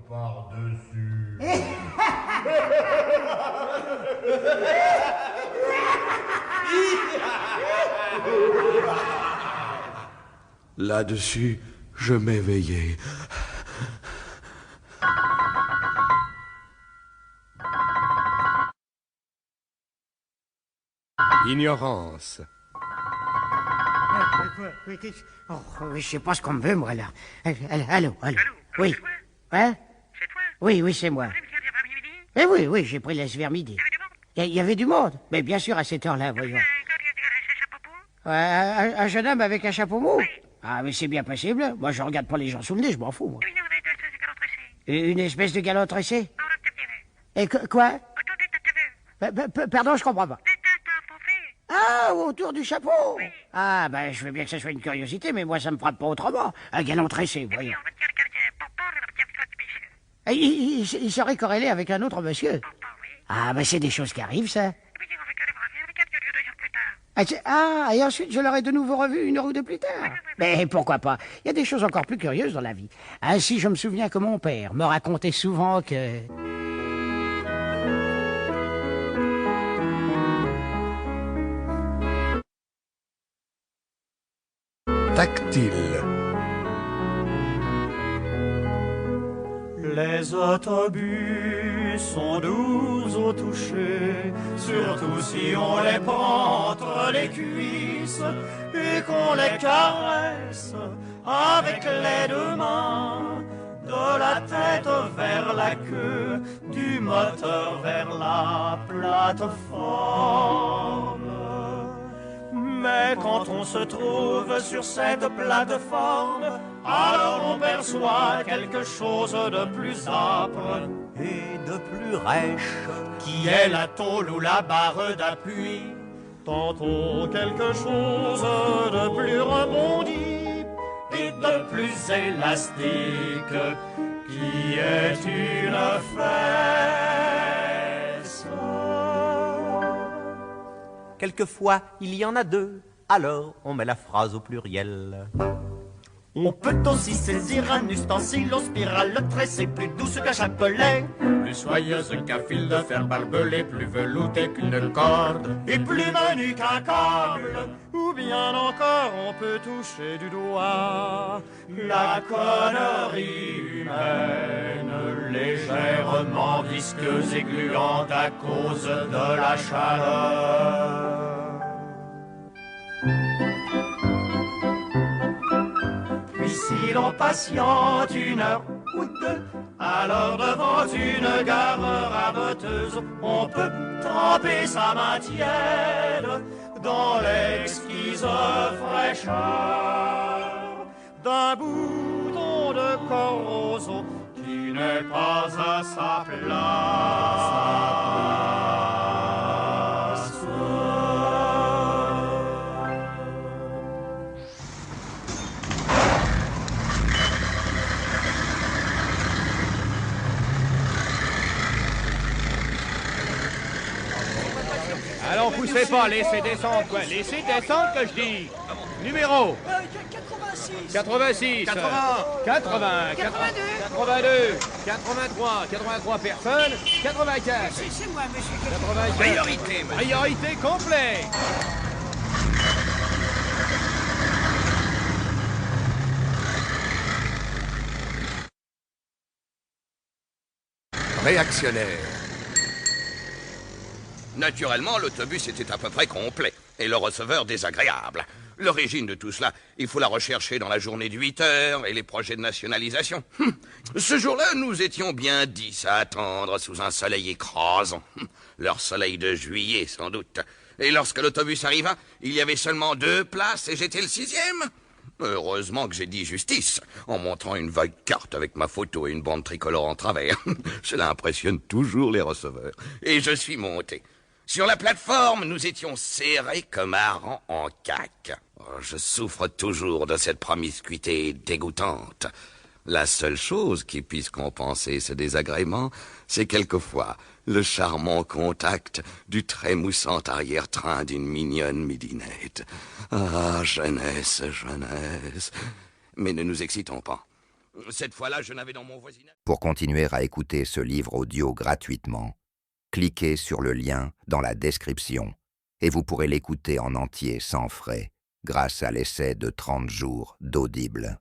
par-dessus. Là-dessus, je m'éveillai. Ignorance. Oh, je sais pas ce qu'on me veut, moi, là. Allô. Oui. C'est toi? Hein? C'est toi? Oui, c'est moi. Vous avez bien vers midi? Oui, j'ai pris l'S vers midi. Il y avait du monde. Mais bien sûr, à cette heure-là, voyons. Un jeune homme avec un chapeau mou? Ah, mais c'est bien possible. Moi, je regarde pas les gens sous le nez, je m'en fous, moi. Une espèce de galon tressé? Et quoi? Pardon, je comprends pas. Ah, autour du chapeau? Ah, ben, je veux bien que ce soit une curiosité, mais moi, ça me frappe pas autrement. Un galon tressé, voyons. Il serait corrélé avec un autre monsieur? Ah, ben, c'est des choses qui arrivent, ça. Ah, et ensuite, je l'aurais de nouveau revu 1 heure ou 2 plus tard. Mais pourquoi pas? Il y a des choses encore plus curieuses dans la vie. Ainsi, je me souviens que mon père me racontait souvent que... Tactile. Les autobus sont doux au toucher, surtout si on les prend entre les cuisses et qu'on les caresse avec les 2 mains, de la tête vers la queue, du moteur vers la plateforme. Mais quand on se trouve sur cette plateforme, alors on perçoit quelque chose de plus âpre et de plus rêche, qui est la tôle ou la barre d'appui. Tantôt quelque chose de plus rebondi et de plus élastique, qui est une fesse. Quelquefois, il y en a 2, alors on met la phrase au pluriel. On peut aussi saisir un ustensile aux spirales tressées, plus douce qu'un chapelet, plus soyeuse qu'un fil de fer barbelé, plus velouté qu'une corde, et plus menu qu'un câble. Ou bien encore, on peut toucher du doigt la connerie humaine, légèrement visqueuse et gluante à cause de la chaleur. Si l'on patiente 1 heure ou 2, alors devant une gare raboteuse, on peut tremper sa main tiède dans l'exquise fraîcheur d'un bouton de corroso qui n'est pas à sa place. Alors poussez pas, laissez descendre quoi. Laissez descendre que je dis. Numéro 86 86 80 82 83 personnes 84 C'est moi, monsieur. 84 Priorité complète. Réactionnaire. Naturellement, l'autobus était à peu près complet, et le receveur désagréable. L'origine de tout cela, il faut la rechercher dans la journée de 8 heures et les projets de nationalisation. Ce jour-là, nous étions bien 10 à attendre sous un soleil écrasant. Leur soleil de juillet, sans doute. Et lorsque l'autobus arriva, il y avait seulement 2 places et j'étais le 6e. Heureusement que j'ai dit justice, en montrant une vague carte avec ma photo et une bande tricolore en travers. Cela impressionne toujours les receveurs. Et je suis monté. Sur la plateforme, nous étions serrés comme harengs en caque. Je souffre toujours de cette promiscuité dégoûtante. La seule chose qui puisse compenser ce désagrément, c'est quelquefois le charmant contact du très moussant arrière-train d'une mignonne midinette. Ah, jeunesse, jeunesse. Mais ne nous excitons pas. Cette fois-là, je n'avais dans mon voisinage... Pour continuer à écouter ce livre audio gratuitement, cliquez sur le lien dans la description et vous pourrez l'écouter en entier sans frais grâce à l'essai de 30 jours d'Audible.